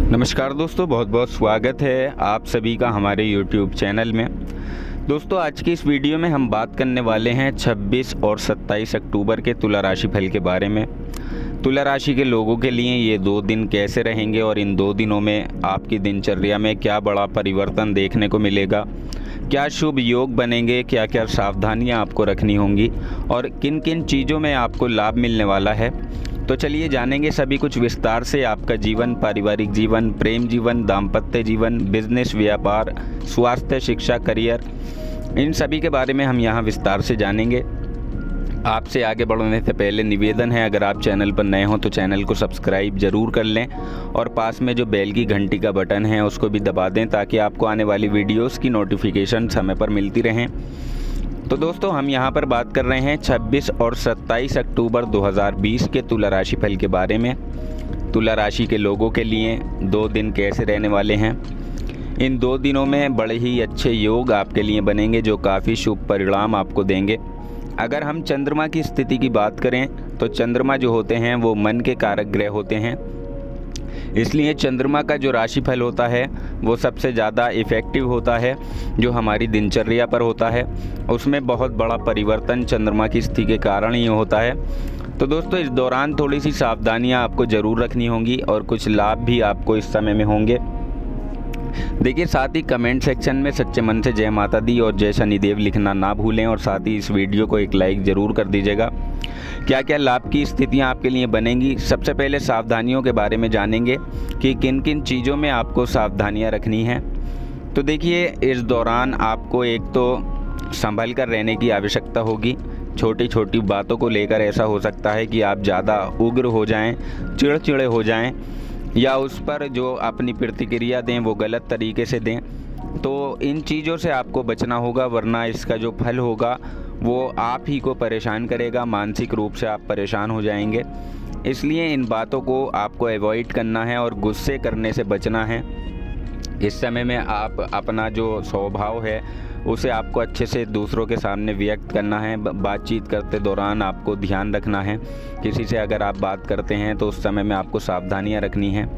नमस्कार दोस्तों, बहुत बहुत स्वागत है आप सभी का हमारे YouTube चैनल में। दोस्तों, आज की इस वीडियो में हम बात करने वाले हैं 26 और 27 अक्टूबर के तुला राशि फल के बारे में। तुला राशि के लोगों के लिए ये 2 दिन कैसे रहेंगे और इन 2 दिनों में आपकी दिनचर्या में क्या बड़ा परिवर्तन देखने को मिलेगा, क्या शुभ योग बनेंगे, क्या क्या सावधानियाँ आपको रखनी होंगी और किन किन चीज़ों में आपको लाभ मिलने वाला है। तो चलिए जानेंगे सभी कुछ विस्तार से। आपका जीवन, पारिवारिक जीवन, प्रेम जीवन, दाम्पत्य जीवन, बिजनेस, व्यापार, स्वास्थ्य, शिक्षा, करियर, इन सभी के बारे में हम यहाँ विस्तार से जानेंगे। आपसे आगे बढ़ने से पहले निवेदन है, अगर आप चैनल पर नए हों तो चैनल को सब्सक्राइब ज़रूर कर लें और पास में जो बेल की घंटी का बटन है उसको भी दबा दें ताकि आपको आने वाली वीडियोस की नोटिफिकेशन समय पर मिलती रहें। तो दोस्तों, हम यहाँ पर बात कर रहे हैं 26 और 27 अक्टूबर 2020 के तुला राशि फल के बारे में। तुला राशि के लोगों के लिए 2 दिन कैसे रहने वाले हैं। इन 2 दिनों में बड़े ही अच्छे योग आपके लिए बनेंगे जो काफ़ी शुभ परिणाम आपको देंगे। अगर हम चंद्रमा की स्थिति की बात करें तो चंद्रमा जो होते हैं वो मन के कारक ग्रह होते हैं, इसलिए चंद्रमा का जो राशिफल होता है वो सबसे ज़्यादा इफ़ेक्टिव होता है जो हमारी दिनचर्या पर होता है। उसमें बहुत बड़ा परिवर्तन चंद्रमा की स्थिति के कारण ही होता है। तो दोस्तों, इस दौरान थोड़ी सी सावधानियां आपको ज़रूर रखनी होंगी और कुछ लाभ भी आपको इस समय में होंगे। देखिए, साथ ही कमेंट सेक्शन में सच्चे मन से जय माता दी और जय शनिदेव लिखना ना भूलें और साथ ही इस वीडियो को एक लाइक ज़रूर कर दीजिएगा। क्या क्या लाभ की स्थितियां आपके लिए बनेंगी। सबसे पहले सावधानियों के बारे में जानेंगे कि किन किन चीज़ों में आपको सावधानियां रखनी हैं। तो देखिए, इस दौरान आपको एक तो संभल कर रहने की आवश्यकता होगी। छोटी छोटी बातों को लेकर ऐसा हो सकता है कि आप ज़्यादा उग्र हो जाएं, चिड़चिड़े हो जाएं या उस पर जो अपनी प्रतिक्रिया दें वो गलत तरीके से दें। तो इन चीज़ों से आपको बचना होगा, वरना इसका जो फल होगा वो आप ही को परेशान करेगा, मानसिक रूप से आप परेशान हो जाएंगे। इसलिए इन बातों को आपको अवॉइड करना है और गुस्से करने से बचना है। इस समय में आप अपना जो स्वभाव है उसे आपको अच्छे से दूसरों के सामने व्यक्त करना है। बातचीत करते दौरान आपको ध्यान रखना है। किसी से अगर आप बात करते हैं तो उस समय में आपको सावधानियां रखनी हैं।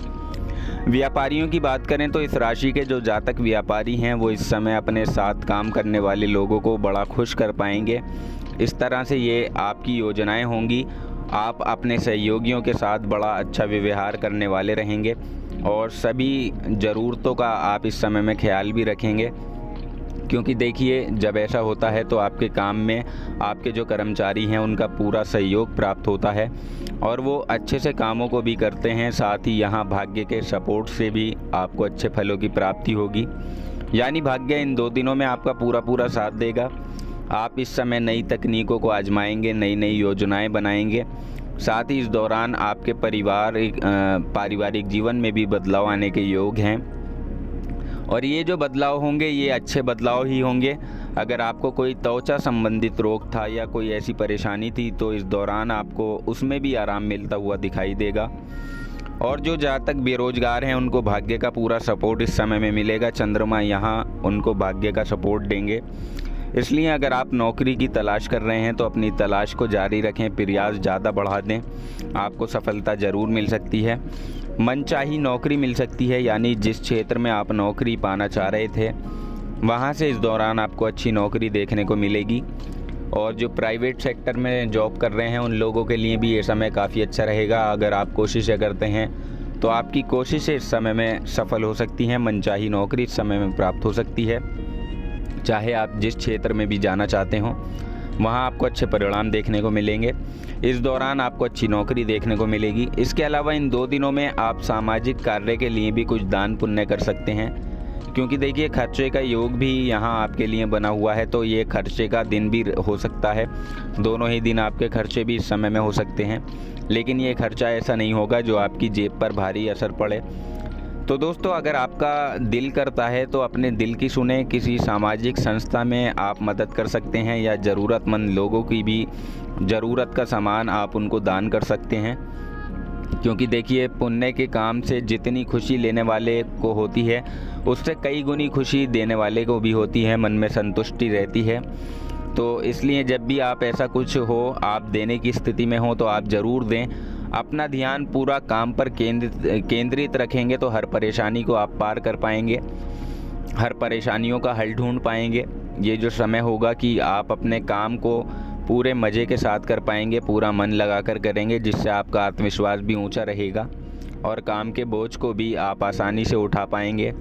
व्यापारियों की बात करें तो इस राशि के जो जातक व्यापारी हैं वो इस समय अपने साथ काम करने वाले लोगों को बड़ा खुश कर पाएंगे। इस तरह से ये आपकी योजनाएं होंगी। आप अपने सहयोगियों के साथ बड़ा अच्छा व्यवहार करने वाले रहेंगे और सभी ज़रूरतों का आप इस समय में ख्याल भी रखेंगे, क्योंकि देखिए, जब ऐसा होता है तो आपके काम में आपके जो कर्मचारी हैं उनका पूरा सहयोग प्राप्त होता है और वो अच्छे से कामों को भी करते हैं। साथ ही यहाँ भाग्य के सपोर्ट से भी आपको अच्छे फलों की प्राप्ति होगी, यानी भाग्य इन 2 दिनों में आपका पूरा साथ देगा। आप इस समय नई तकनीकों को आजमाएंगे, नई नई योजनाएं बनाएंगे। साथ ही इस दौरान आपके पारिवारिक जीवन में भी बदलाव आने के योग हैं और ये जो बदलाव होंगे ये अच्छे बदलाव ही होंगे। अगर आपको कोई त्वचा संबंधित रोग था या कोई ऐसी परेशानी थी तो इस दौरान आपको उसमें भी आराम मिलता हुआ दिखाई देगा। और जो जातक बेरोजगार हैं उनको भाग्य का पूरा सपोर्ट इस समय में मिलेगा। चंद्रमा यहाँ उनको भाग्य का सपोर्ट देंगे। इसलिए अगर आप नौकरी की तलाश कर रहे हैं तो अपनी तलाश को जारी रखें, प्रयास ज़्यादा बढ़ा दें, आपको सफलता ज़रूर मिल सकती है। मनचाही नौकरी मिल सकती है, यानी जिस क्षेत्र में आप नौकरी पाना चाह रहे थे वहाँ से इस दौरान आपको अच्छी नौकरी देखने को मिलेगी। और जो प्राइवेट सेक्टर में जॉब कर रहे हैं उन लोगों के लिए भी ये समय काफ़ी अच्छा रहेगा। अगर आप कोशिशें करते हैं तो आपकी कोशिशें इस समय में सफल हो सकती हैं। मनचाही नौकरी इस समय में प्राप्त हो सकती है। चाहे आप जिस क्षेत्र में भी जाना चाहते हों वहाँ आपको अच्छे परिणाम देखने को मिलेंगे। इस दौरान आपको अच्छी नौकरी देखने को मिलेगी। इसके अलावा इन 2 दिनों में आप सामाजिक कार्य के लिए भी कुछ दान पुण्य कर सकते हैं, क्योंकि देखिए, खर्चे का योग भी यहाँ आपके लिए बना हुआ है। तो ये खर्चे का दिन भी हो सकता है, दोनों ही दिन आपके खर्चे भी इस समय में हो सकते हैं, लेकिन ये खर्चा ऐसा नहीं होगा जो आपकी जेब पर भारी असर पड़े। तो दोस्तों, अगर आपका दिल करता है तो अपने दिल की सुने, किसी सामाजिक संस्था में आप मदद कर सकते हैं या ज़रूरतमंद लोगों की भी ज़रूरत का सामान आप उनको दान कर सकते हैं। क्योंकि देखिए, पुण्य के काम से जितनी खुशी लेने वाले को होती है उससे कई गुनी खुशी देने वाले को भी होती है, मन में संतुष्टि रहती है। तो इसलिए जब भी आप ऐसा कुछ हो, आप देने की स्थिति में हो तो आप ज़रूर दें। अपना ध्यान पूरा काम पर केंद्रित रखेंगे तो हर परेशानी को आप पार कर पाएंगे, हर परेशानियों का हल ढूंढ पाएंगे। ये जो समय होगा कि आप अपने काम को पूरे मज़े के साथ कर पाएंगे, पूरा मन लगाकर करेंगे, जिससे आपका आत्मविश्वास भी ऊंचा रहेगा और काम के बोझ को भी आप आसानी से उठा पाएंगे।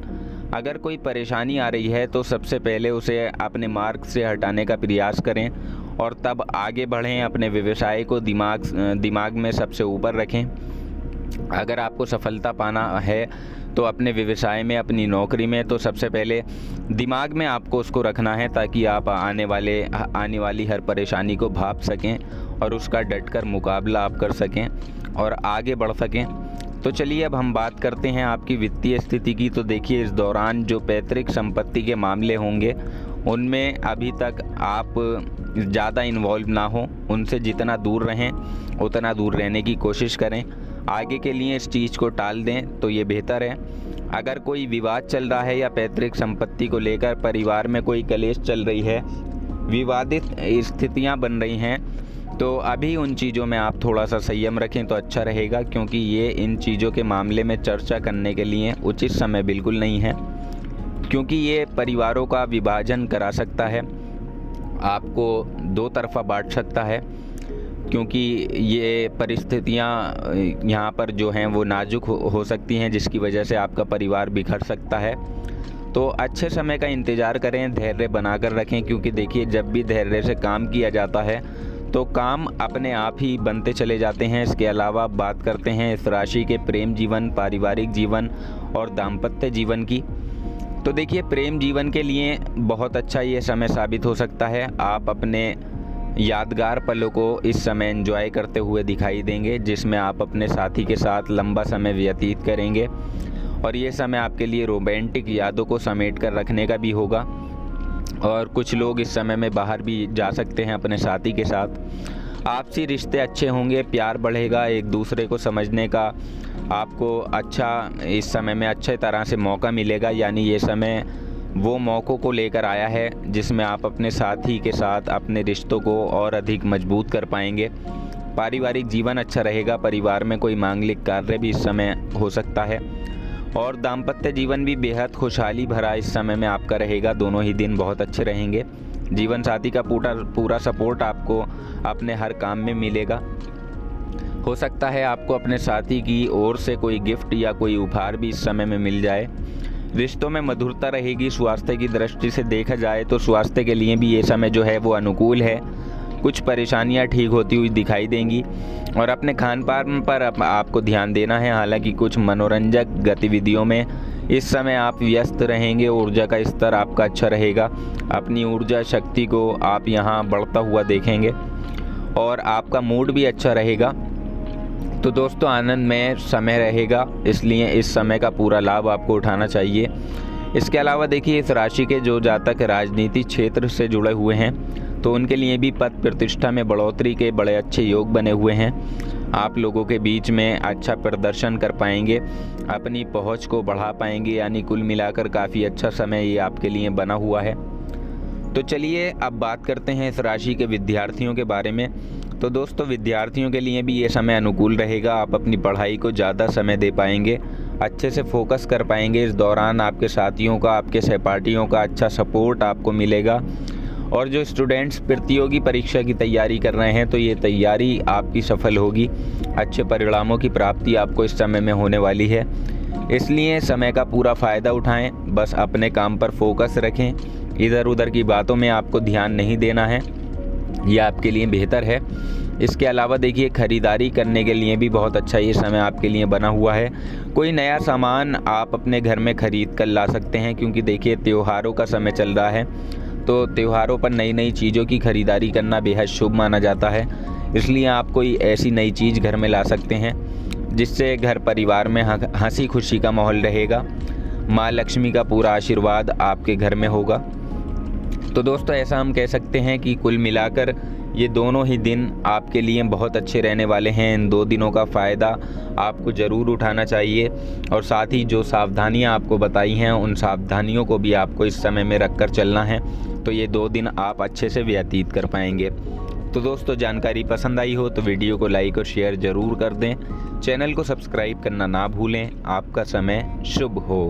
अगर कोई परेशानी आ रही है तो सबसे पहले उसे अपने मार्ग से हटाने का प्रयास करें और तब आगे बढ़ें। अपने व्यवसाय को दिमाग में सबसे ऊपर रखें। अगर आपको सफलता पाना है तो अपने व्यवसाय में, अपनी नौकरी में, तो सबसे पहले दिमाग में आपको उसको रखना है ताकि आप आने वाली हर परेशानी को भाप सकें और उसका डटकर मुकाबला आप कर सकें और आगे बढ़ सकें। तो चलिए अब हम बात करते हैं आपकी वित्तीय स्थिति की। तो देखिए, इस दौरान जो पैतृक संपत्ति के मामले होंगे उनमें अभी तक आप ज़्यादा इन्वॉल्व ना हो, उनसे जितना दूर रहें उतना दूर रहने की कोशिश करें। आगे के लिए इस चीज़ को टाल दें तो ये बेहतर है। अगर कोई विवाद चल रहा है या पैतृक संपत्ति को लेकर परिवार में कोई कलेश चल रही है, विवादित स्थितियां बन रही हैं, तो अभी उन चीज़ों में आप थोड़ा सा संयम रखें तो अच्छा रहेगा, क्योंकि ये इन चीज़ों के मामले में चर्चा करने के लिए उचित समय बिल्कुल नहीं है, क्योंकि ये परिवारों का विभाजन करा सकता है, आपको दो तरफा बांट सकता है, क्योंकि ये परिस्थितियाँ यहाँ पर जो हैं वो नाजुक हो सकती हैं, जिसकी वजह से आपका परिवार बिखर सकता है। तो अच्छे समय का इंतज़ार करें, धैर्य बनाकर रखें, क्योंकि देखिए जब भी धैर्य से काम किया जाता है तो काम अपने आप ही बनते चले जाते हैं। इसके अलावा बात करते हैं इस राशि के प्रेम जीवन, पारिवारिक जीवन और दाम्पत्य जीवन की। तो देखिए, प्रेम जीवन के लिए बहुत अच्छा ये समय साबित हो सकता है। आप अपने यादगार पलों को इस समय एंजॉय करते हुए दिखाई देंगे, जिसमें आप अपने साथी के साथ लंबा समय व्यतीत करेंगे और ये समय आपके लिए रोमांटिक यादों को समेट कर रखने का भी होगा। और कुछ लोग इस समय में बाहर भी जा सकते हैं अपने साथी के साथ। आपसी रिश्ते अच्छे होंगे, प्यार बढ़ेगा, एक दूसरे को समझने का आपको इस समय में अच्छे तरह से मौका मिलेगा। यानी ये समय वो मौक़ों को लेकर आया है जिसमें आप अपने साथी के साथ अपने रिश्तों को और अधिक मजबूत कर पाएंगे। पारिवारिक जीवन अच्छा रहेगा, परिवार में कोई मांगलिक कार्य भी इस समय हो सकता है और दाम्पत्य जीवन भी बेहद खुशहाली भरा इस समय में आपका रहेगा। दोनों ही दिन बहुत अच्छे रहेंगे। जीवन साथी का पूरा सपोर्ट आपको अपने हर काम में मिलेगा। हो सकता है आपको अपने साथी की ओर से कोई गिफ्ट या कोई उपहार भी इस समय में मिल जाए। रिश्तों में मधुरता रहेगी। स्वास्थ्य की दृष्टि से देखा जाए तो स्वास्थ्य के लिए भी ये समय जो है वो अनुकूल है। कुछ परेशानियां ठीक होती हुई दिखाई देंगी और अपने खान पान पर आपको ध्यान देना है। हालांकि कुछ मनोरंजक गतिविधियों में इस समय आप व्यस्त रहेंगे। ऊर्जा का स्तर आपका अच्छा रहेगा। अपनी ऊर्जा शक्ति को आप यहाँ बढ़ता हुआ देखेंगे और आपका मूड भी अच्छा रहेगा। तो दोस्तों, आनंदमय समय रहेगा, इसलिए इस समय का पूरा लाभ आपको उठाना चाहिए। इसके अलावा देखिए, इस राशि के जो जातक राजनीति क्षेत्र से जुड़े हुए हैं तो उनके लिए भी पद प्रतिष्ठा में बढ़ोतरी के बड़े अच्छे योग बने हुए हैं। आप लोगों के बीच में अच्छा प्रदर्शन कर पाएंगे, अपनी पहुंच को बढ़ा पाएंगे। यानी कुल मिलाकर काफ़ी अच्छा समय ये आपके लिए बना हुआ है। तो चलिए अब बात करते हैं इस राशि के विद्यार्थियों के बारे में। तो दोस्तों, विद्यार्थियों के लिए भी ये समय अनुकूल रहेगा। आप अपनी पढ़ाई को ज़्यादा समय दे पाएंगे, अच्छे से फोकस कर पाएंगे। इस दौरान आपके साथियों का, आपके सहपाठियों का अच्छा सपोर्ट आपको मिलेगा। और जो स्टूडेंट्स प्रतियोगी परीक्षा की तैयारी कर रहे हैं तो ये तैयारी आपकी सफल होगी। अच्छे परिणामों की प्राप्ति आपको इस समय में होने वाली है, इसलिए समय का पूरा फ़ायदा उठाएं। बस अपने काम पर फोकस रखें, इधर उधर की बातों में आपको ध्यान नहीं देना है, यह आपके लिए बेहतर है। इसके अलावा देखिए, खरीदारी करने के लिए भी बहुत अच्छा ये समय आपके लिए बना हुआ है। कोई नया सामान आप अपने घर में ख़रीद कर ला सकते हैं, क्योंकि देखिए त्योहारों का समय चल रहा है तो त्योहारों पर नई नई चीज़ों की खरीदारी करना बेहद शुभ माना जाता है। इसलिए आप कोई ऐसी नई चीज़ घर में ला सकते हैं जिससे घर परिवार में हंसी खुशी का माहौल रहेगा। माँ लक्ष्मी का पूरा आशीर्वाद आपके घर में होगा। तो दोस्तों, ऐसा हम कह सकते हैं कि कुल मिलाकर ये दोनों ही दिन आपके लिए बहुत अच्छे रहने वाले हैं। इन 2 दिनों का फ़ायदा आपको ज़रूर उठाना चाहिए और साथ ही जो सावधानियां आपको बताई हैं उन सावधानियों को भी आपको इस समय में रख कर चलना है। तो ये 2 दिन आप अच्छे से व्यतीत कर पाएंगे। तो दोस्तों जानकारी पसंद आई हो तो वीडियो को लाइक और शेयर ज़रूर कर दें। चैनल को सब्सक्राइब करना ना भूलें। आपका समय शुभ हो।